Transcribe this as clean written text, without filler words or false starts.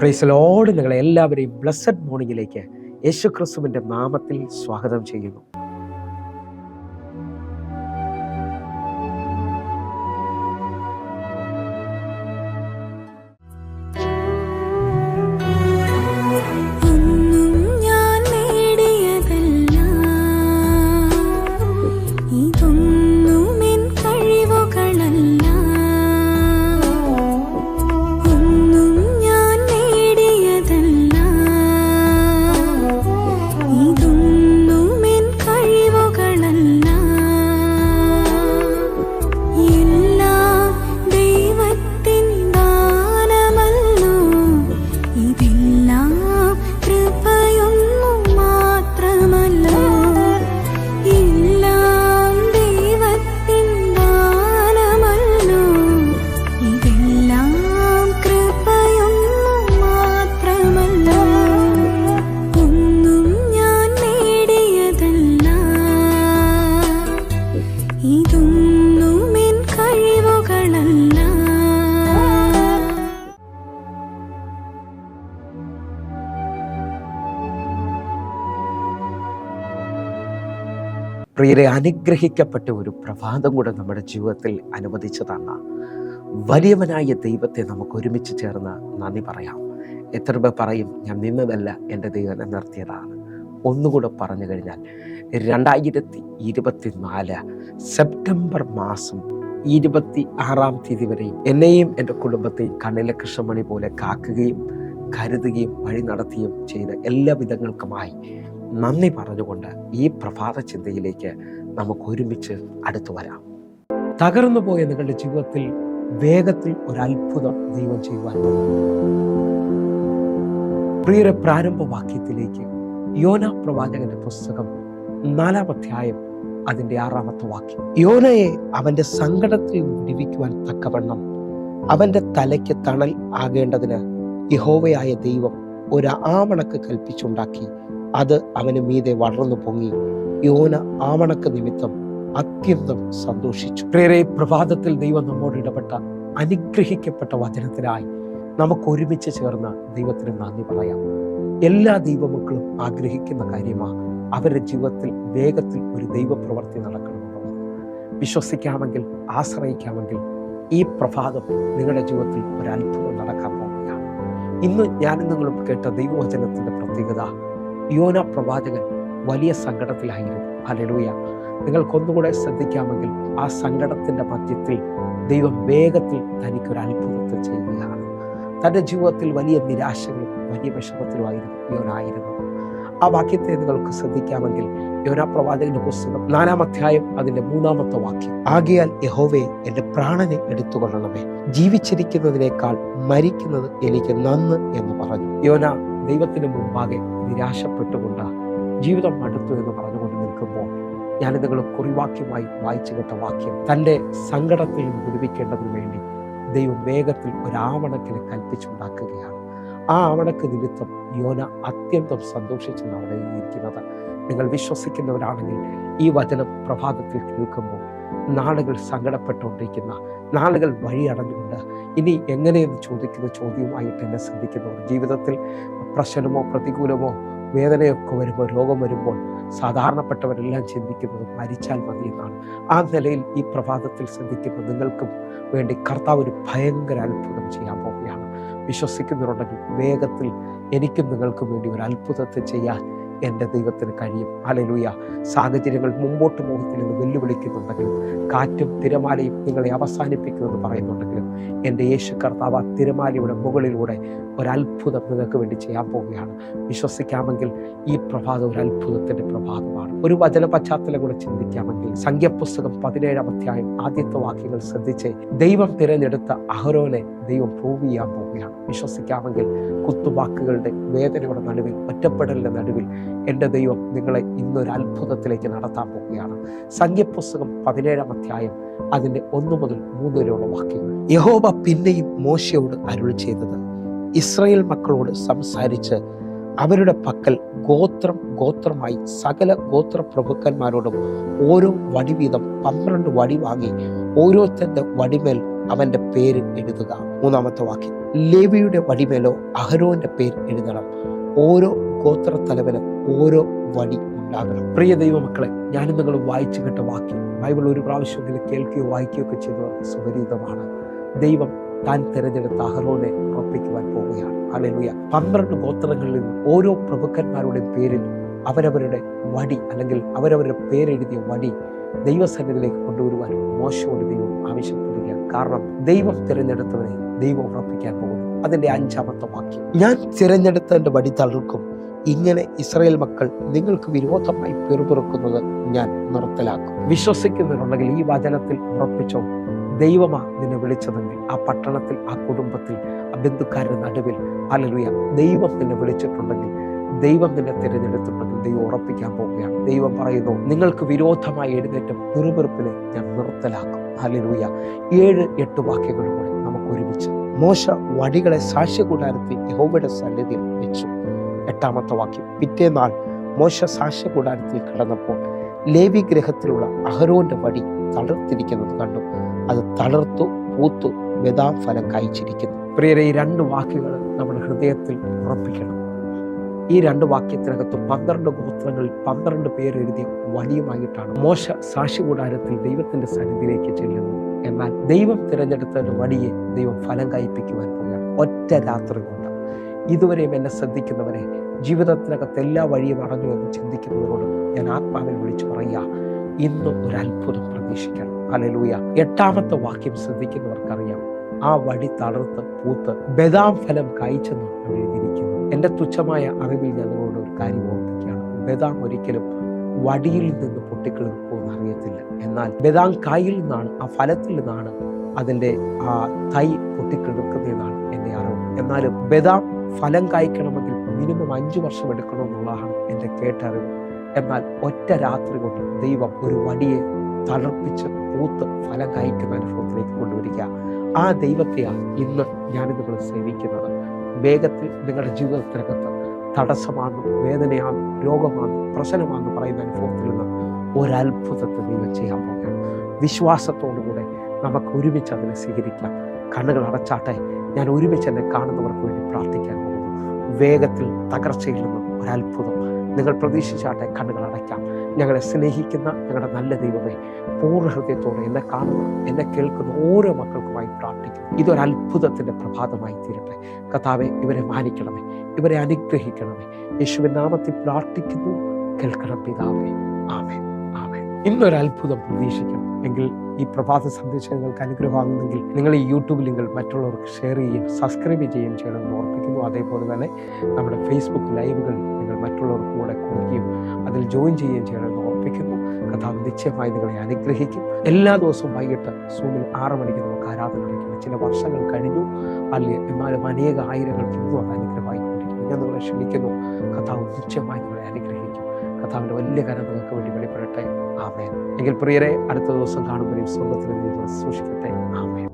Praise Lord. നിങ്ങളെ എല്ലാവരെയും blessed മോർണിംഗിലേക്ക് യേശു ക്രിസ്തുവിൻ്റെ നാമത്തിൽ സ്വാഗതം ചെയ്യുന്നു. പ്രിയരെ, അനുഗ്രഹിക്കപ്പെട്ട ഒരു പ്രഭാതം കൂടെ നമ്മുടെ ജീവിതത്തിൽ അനുവദിച്ചതാണ്. വലിയവനായ ദൈവത്തെ നമുക്ക് ഒരുമിച്ച് ചേർന്ന് നന്ദി പറയാം. എത്ര പേർ പറയും, ഞാൻ നിന്നതല്ല എൻ്റെ ദൈവം നിർത്തിയതാണ്? ഒന്നുകൂടെ പറഞ്ഞു കഴിഞ്ഞാൽ 2024 സെപ്റ്റംബർ മാസം 26 തീയതി വരെയും എന്നെയും എൻ്റെ കുടുംബത്തെയും കണ്ണിലെ കൃഷ്ണമണി പോലെ കാക്കുകയും കരുതുകയും വഴി നടത്തുകയും ചെയ്ത എല്ലാ വിധങ്ങൾക്കുമായി നന്ദി പറഞ്ഞുകൊണ്ട് ഈ പ്രഭാത ചിന്തയിലേക്ക് നമുക്ക് ഒരുമിച്ച് അടുത്തു വരാം. തകർന്നു പോയ നിങ്ങളുടെ ജീവിതത്തിൽ വേഗത്തിൽ ഒരു അത്ഭുതം ദൈവം ചെയ്യുവാൻ പ്രിയരെ, പ്രാരംഭവാക്യത്തിലേക്ക് യോന പ്രവാചകന്റെ പുസ്തകം 4-ാം അധ്യായം അതിന്റെ 6-ാമത്തെ വാക്യം. യോനയെ അവന്റെ സങ്കടത്തിൽ വിടുവിക്കുവാൻ തക്കവണ്ണം അവന്റെ തലയ്ക്ക് തണൽ ആകേണ്ടതിന് യഹോവയായ ദൈവം ഒരു ആവണക്ക് കൽപ്പിച്ചുണ്ടാക്കി. അത് അവന് മീതെ വളർന്നു പൊങ്ങി. യോന ആവണക്ക് നിമിത്തം അത്യന്തം സന്തോഷിച്ചു. പ്രിയരെ, പ്രഭാതത്തിൽ ദൈവം നമ്മോട് ഇടപെട്ട അനുഗ്രഹിക്കപ്പെട്ട വചനത്തിനായി നമുക്ക് ഒരുമിച്ച് ചേർന്ന് ദൈവത്തിന് നന്ദി പറയാം. എല്ലാ ദൈവമക്കളും ആഗ്രഹിക്കുന്ന കാര്യമാണ് അവരുടെ ജീവിതത്തിൽ വേഗത്തിൽ ഒരു ദൈവപ്രവൃത്തി നടക്കണമെന്നുള്ളത്. വിശ്വസിക്കാമെങ്കിൽ, ആശ്രയിക്കാമെങ്കിൽ ഈ പ്രഭാതം നിങ്ങളുടെ ജീവിതത്തിൽ ഒരു അത്ഭുതം നടക്കാൻ പോവുകയാണ്. ഇന്ന് ഞാനും നിങ്ങളും കേട്ട ദൈവവചനത്തിന്റെ പ്രത്യേകത, യോന പ്രവാചകൻ വലിയ സങ്കടത്തിലായിരുന്നു. ഹല്ലേലൂയ. നിങ്ങൾക്കൊന്നുകൂടെ ശ്രദ്ധിക്കാമെങ്കിൽ ആ സങ്കടത്തിന്റെ മധ്യത്തിൽ ദൈവം വേഗത്തിൽ തനിക്കൊരു അത്ഭുതത്തെ ചെയ്യുകയാണ്. തൻ്റെ ജീവിതത്തിൽ വലിയ നിരാശകളും വലിയ വിഷമത്തിലുമായിരുന്നു യോനായിരുന്നു. ആ വാക്യത്തെ നിങ്ങൾക്ക് ശ്രദ്ധിക്കാമെങ്കിൽ യോന പ്രവാചകന്റെ പുസ്തകം 4-ാം അധ്യായം അതിന്റെ 3-ാമത്തെ വാക്യം. ആകയാൽ യഹോവേ, എൻ്റെ പ്രാണനെ എടുത്തുകൊള്ളണമേ, ജീവിച്ചിരിക്കുന്നതിനേക്കാൾ മരിക്കുന്നത് എനിക്ക് നന്ന് എന്ന് പറഞ്ഞു. യോന ദൈവത്തിന് മുമ്പാകെ നിരാശപ്പെട്ടുകൊണ്ട് ജീവിതം മടുത്തു എന്ന് പറഞ്ഞുകൊണ്ട് നിൽക്കുമ്പോൾ ഞാൻ നിങ്ങൾ കുറിവാക്യമായി വായിച്ചു കേട്ട വാക്യം, തൻ്റെ സങ്കടത്തിൽ വിടുവിക്കേണ്ടതിന് വേണ്ടി ദൈവം വേഗത്തിൽ ഒരു ആവണക്കിനെ കൽപ്പിച്ചുണ്ടാക്കുകയാണ്. ആ ആവണക്ക് നിമിത്തം യോന അത്യന്തം സന്തോഷിച്ചാണ് അവിടെ ഇരിക്കുന്നത്. നിങ്ങൾ വിശ്വസിക്കുന്നവരാണെങ്കിൽ ഈ വചനം പ്രഭാതത്തിൽ കേൾക്കുമ്പോൾ നാളുകൾ സങ്കടപ്പെട്ടുകൊണ്ടിരിക്കുന്ന, നാളുകൾ വഴി അടഞ്ഞുകൊണ്ട് ഇനി എങ്ങനെയെന്ന് ചോദിക്കുന്ന ചോദ്യവുമായിട്ട് എന്നെ ശ്രദ്ധിക്കുന്നവർ, ജീവിതത്തിൽ പ്രശ്നമോ പ്രതികൂലമോ വേദനയൊക്കെ വരുമ്പോൾ, രോഗം വരുമ്പോൾ സാധാരണപ്പെട്ടവരെല്ലാം ചിന്തിക്കുന്നത് മരിച്ചാൽ മതി എന്നാണ്. ആ നിലയിൽ ഈ പ്രഭാതത്തിൽ ശ്രദ്ധിക്കുന്ന നിങ്ങൾക്കും വേണ്ടി കർത്താവ് ഒരു ഭയങ്കര അത്ഭുതം ചെയ്യാൻ പോവുകയാണ്. വിശ്വസിക്കുന്നവരുണ്ടെങ്കിൽ വേഗത്തിൽ എനിക്കും നിങ്ങൾക്കും വേണ്ടി ഒരു അത്ഭുതത്തെ ചെയ്യാൻ എൻ്റെ ദൈവത്തിന് കഴിയും. ഹല്ലേലൂയ. സാഹചര്യങ്ങൾ മുമ്പോട്ട് മുഖത്തിലെന്ന് വെല്ലുവിളിക്കുന്നുണ്ടെങ്കിലും, കാറ്റും തിരമാലയും നിങ്ങളെ അവസാനിപ്പിക്കുമെന്ന് പറയുന്നുണ്ടെങ്കിലും, എൻ്റെ യേശു കർത്താവ് ആ തിരമാലയുടെ മുകളിലൂടെ ഒരത്ഭുതം നിങ്ങൾക്ക് വേണ്ടി ചെയ്യാൻ പോവുകയാണ്. വിശ്വസിക്കാമെങ്കിൽ ഈ പ്രഭാതം ഒരു അത്ഭുതത്തിൻ്റെ പ്രഭാതമാണ്. ഒരു വചന പശ്ചാത്തലം കൂടെ ചിന്തിക്കാമെങ്കിൽ സംഖ്യാപുസ്തകം 17-ാം അധ്യായം ആദ്യത്തെ വാക്യങ്ങൾ ശ്രദ്ധിച്ച് ദൈവം തിരഞ്ഞെടുത്ത അഹരോനെ ദൈവം പ്രൂവ് ചെയ്യാൻ പോവുകയാണ്. വിശ്വസിക്കാമെങ്കിൽ കുത്തുവാക്കുകളുടെ വേദനയുടെ നടുവിൽ, ഒറ്റപ്പെടലിന്റെ നടുവിൽ എൻ്റെ ദൈവം നിങ്ങളെ ഇന്നൊരു അത്ഭുതത്തിലേക്ക് നടത്താൻ പോവുകയാണ്. സംഖ്യാപുസ്തകം 17-ാം അധ്യായം അതിൻ്റെ 1 മുതൽ 3 വരെയുള്ള വാക്യങ്ങൾ. യഹോവ പിന്നെയും മോശയോട് അരുളി ചെയ്തത്, ഇസ്രായേൽ മക്കളോട് സംസാരിച്ച് അവരുടെ പക്കൽ ഗോത്രമായി സകല ഗോത്രപ്രഭുക്കന്മാരോടും ഓരോ വടി വീതം 12 വടി വാങ്ങി ഓരോരുത്തരുടെ വടിമേൽ അവന്റെ പേര് എഴുതുക. 3-ാമത്തെ വാക്യം, ലേവിയുടെ വടിമേലോ അഹരോന്റെ പേര് എഴുതണം. ഓരോ ഗോത്രത്തലവന് ഓരോ വടി ഉണ്ടാകണം. പ്രിയ ദൈവമക്കളെ, ഞാനും നിങ്ങൾ വായിച്ചു കേട്ട വാക്യം ബൈബിൾ ഒരു പ്രാവശ്യമെങ്കിലും കേൾക്കുകയോ വായിക്കുകയോ ഒക്കെ ചെയ്തവർക്ക് സുപരിചിതമാണ്. ദൈവം താൻ തിരഞ്ഞെടുത്ത അഹരോനെ ഉറപ്പിക്കുവാൻ പോവുകയാണ്. ഹല്ലേലൂയ. 12 ഗോത്രങ്ങളിൽ നിന്ന് ഓരോ പ്രഭുക്കന്മാരുടെ പേരിൽ അവരവരുടെ വടി അല്ലെങ്കിൽ അവരവരുടെ പേരെഴുതിയ വടി ദൈവസന്നിധിയിലേക്ക് കൊണ്ടുവരുവാൻ മോശയോട് ദൈവം ആവശ്യപ്പെടുകയാണ്. കാരണം ദൈവം തിരഞ്ഞെടുത്തവനെ ദൈവം ഉറപ്പിക്കാൻ പോകുന്നു. അതിന്റെ 5-ാമത്തെ വാക്യം, ഞാൻ തിരഞ്ഞെടുത്തവന്റെ വടി തളിർക്കും. ഇങ്ങനെ ഇസ്രായേൽ മക്കൾ നിങ്ങൾക്ക് വിരോധമായി പിറുപിറുക്കുന്നത് ഞാൻ നിർത്തലാക്കും. വിശ്വസിക്കുന്നവരുണ്ടെങ്കിൽ ഈ വചനത്തിൽ ഉറപ്പിച്ചോ, ദൈവമാ നിന്നെ വിളിച്ചതെങ്കിൽ ആ പട്ടണത്തിൽ, ആ കുടുംബത്തിൽ, ആ ബന്ധുക്കാരുടെ നടുവിൽ, ഹല്ലേലൂയ, ദൈവം നിന്നെ വിളിച്ചിട്ടുണ്ടെങ്കിൽ, ദൈവം നിന്നെ തിരഞ്ഞെടുത്തിട്ടുണ്ടെങ്കിൽ ദൈവം ഉറപ്പിക്കാൻ പോവുകയാണ്. ദൈവം പറയുന്നു, നിങ്ങൾക്ക് വിരോധമായി എഴുന്നേറ്റ പിറുപിറുപ്പിനെ ഞാൻ നിർത്തലാക്കും. ഹല്ലേലൂയ. 7-8 വാക്യങ്ങൾ കൂടെ നമുക്ക് ഒരുമിച്ച്. മോശ വടികളെ സാക്ഷ്യകൂടാരത്തിൽ യഹോവയുടെ സന്നിധിയിൽ വെച്ചു. 8-ാമത്തെ വാക്യം, പിറ്റേന്നാൾ മോശ സാക്ഷ്യകൂടാരത്തിൽ കിടന്നപ്പോൾ ലേവി ഗൃഹത്തിലുള്ള അഹരോന്റെ വടി തളർത്തിരിക്കുന്നത് കണ്ടു. അത് തളർത്തു, പൂത്തു, ബദാം ഫലം കായ്ച്ചിരിക്കുന്നു. പ്രിയരെ, ഈ 2 വാക്യങ്ങൾ നമ്മുടെ ഹൃദയത്തിൽ ഉറപ്പിക്കണം. ഈ 2 വാക്യത്തിനകത്ത് 12 ഗോത്രങ്ങളിൽ 12 പേരെഴുതിയ വടിയുമായിട്ടാണ് മോശ സാക്ഷ്യകൂടാരത്തിൽ ദൈവത്തിന്റെ സന്നിധിയിലേക്ക് ചെല്ലുന്നത്. എന്നാൽ ദൈവം തിരഞ്ഞെടുത്ത വടിയെ ദൈവം ഫലം കായ്പിക്കുവാൻ പോവുകയാണ്. ഒറ്റ രാത്രി കൊണ്ട്. ഇതുവരെയും എന്നെ ശ്രദ്ധിക്കുന്നവരെ, ജീവിതത്തിനകത്ത് എല്ലാ വഴിയും അടഞ്ഞു എന്ന് ചിന്തിക്കുന്നവരോട് ഞാൻ ആത്മാവിൽ വിളിച്ചു പറയുക, ഇന്നും ഒരു അത്ഭുതം പ്രതീക്ഷിക്കണം. ഹല്ലേലൂയ. 8-ാമത്തെ വാക്യം ശ്രദ്ധിക്കുന്നവർക്കറിയാം, ആ വടി തളർത്ത് പൂത്ത് ബദാം ഫലം കായ്ച്ചെന്ന് എഴുതിയിരിക്കുന്നു. എൻ്റെ തുച്ഛമായ അറിവിൽ ഞാൻ നിങ്ങളോട് ഒരു കാര്യം ഓർപ്പിക്കുകയാണ്. ബദാം ഒരിക്കലും വടിയിൽ നിന്ന് പൊട്ടിക്കിളുക്കുമെന്ന് അറിയത്തില്ല. എന്നാൽ ബദാം കായിൽ നിന്നാണ്, ആ ഫലത്തിൽ നിന്നാണ് അതിൻ്റെ ആ തൈ പൊട്ടിക്കിളുക്കുന്നതെന്നാണ് എൻ്റെ അറിവ്. എന്നാലും ബദാം ഫലം കായ്ക്കണമെങ്കിൽ മിനിമം 5 വർഷം എടുക്കണമെന്നുള്ളതാണ് എൻ്റെ കേട്ടറിവ്. എന്നാൽ ഒറ്റ രാത്രി കൊണ്ട് ദൈവം ഒരു വടിയെ തളർപ്പിച്ച് പൂത്ത് ഫലം കായ്ക്കുന്ന അനുഭവത്തിലേക്ക് കൊണ്ടുവരിക. ആ ദൈവത്തെയാണ് ഇന്ന് ഞാനിത് നിങ്ങൾ സേവിക്കുന്നത്. വേഗത്തിൽ നിങ്ങളുടെ ജീവിതത്തിനകത്ത് തടസ്സമാണെന്നും വേദനയാണെന്നും രോഗമാണെന്നും പ്രശ്നമാണെന്ന് പറയുന്ന അനുഭവത്തിൽ നിന്ന് ഒരത്ഭുതത്തെ ദൈവം ചെയ്യാൻ പോകുകയാണ്. വിശ്വാസത്തോടുകൂടെ നമുക്ക് ഒരുമിച്ച് അതിനെ സ്വീകരിക്കാം. കണ്ണുകൾ അടച്ചാട്ടെ. ഞാൻ ഒരുമിച്ച് എന്നെ കാണുന്നവർക്ക് വേണ്ടി പ്രാർത്ഥിക്കാൻ പോകുന്നു. വേഗത്തിൽ തകർച്ചയിൽ നിന്നും ഒരത്ഭുതം നിങ്ങൾ പ്രതീക്ഷിച്ചാട്ടെ. കണ്ണുകൾ അടയ്ക്കാം. ഞങ്ങളെ സ്നേഹിക്കുന്ന ഞങ്ങളുടെ നല്ല ദൈവമേ, പൂർണ്ണ ഹൃദയത്തോടെ എന്നെ കാണുന്ന, എന്നെ കേൾക്കുന്ന ഓരോ മക്കൾക്കുമായി പ്രാർത്ഥിക്കുന്നു. ഇതൊരത്ഭുതത്തിന്റെ പ്രഭാതമായി തീരട്ടെ. കർത്താവേ, ഇവരെ മാനിക്കണമേ, ഇവരെ അനുഗ്രഹിക്കണമേ. യേശുവിൻ നാമത്തിൽ പ്രാർത്ഥിക്കുന്നു. കേൾക്കണം പിതാവേ. ആമേൻ, ആമേൻ. ഇന്നൊരത്ഭുതം പ്രതീക്ഷിക്കണം എങ്കിൽ ഈ പ്രഭാത സന്ദേശം നിങ്ങൾക്ക് അനുഗ്രഹമാകുന്നെങ്കിൽ നിങ്ങൾ ഈ യൂട്യൂബ് ലിങ്കിൽ മറ്റുള്ളവർക്ക് ഷെയർ ചെയ്യുകയും സബ്സ്ക്രൈബ് ചെയ്യുകയും ചെയ്യണമെന്ന് ഓർപ്പിക്കുന്നു. അതേപോലെ തന്നെ നമ്മുടെ ഫേസ്ബുക്ക് ലൈവുകൾ നിങ്ങൾ മറ്റുള്ളവർക്ക് കൂടെ കൊടുക്കുകയും അതിൽ ജോയിൻ ചെയ്യുകയും ചെയ്യണമെന്ന് ഓർപ്പിക്കുന്നു. കർത്താവ് നിശ്ചയമായി നിങ്ങളെ അനുഗ്രഹിക്കും. എല്ലാ ദിവസവും വൈകിട്ട് സൂമിൽ 6 മണിക്ക് നമുക്ക് ആരാധന നടക്കുന്നത്. ചില വർഷങ്ങൾ കഴിഞ്ഞു, അല്ലെങ്കിൽ എന്നാലും അനേക ആയിരങ്ങൾക്ക് ഇന്നും അത് അനുഗ്രഹമായിക്കൊണ്ടിരിക്കുന്നു. ഞാൻ നിങ്ങളെ ക്ഷണിക്കുന്നു. കർത്താവ് നിശ്ചയമായി നിങ്ങളെ അനുഗ്രഹിക്കും. കർത്താവിൻ്റെ വലിയ കരം നിങ്ങൾക്ക് വേണ്ടി വെളിപ്പെടട്ടെ. ആമേൻ. എങ്കിൽ പ്രിയരെ, അടുത്ത ദിവസം കാണുമ്പോഴേക്കും സ്വർഗ്ഗത്തിൽ സൂക്ഷിക്കട്ടെ. ആമേൻ.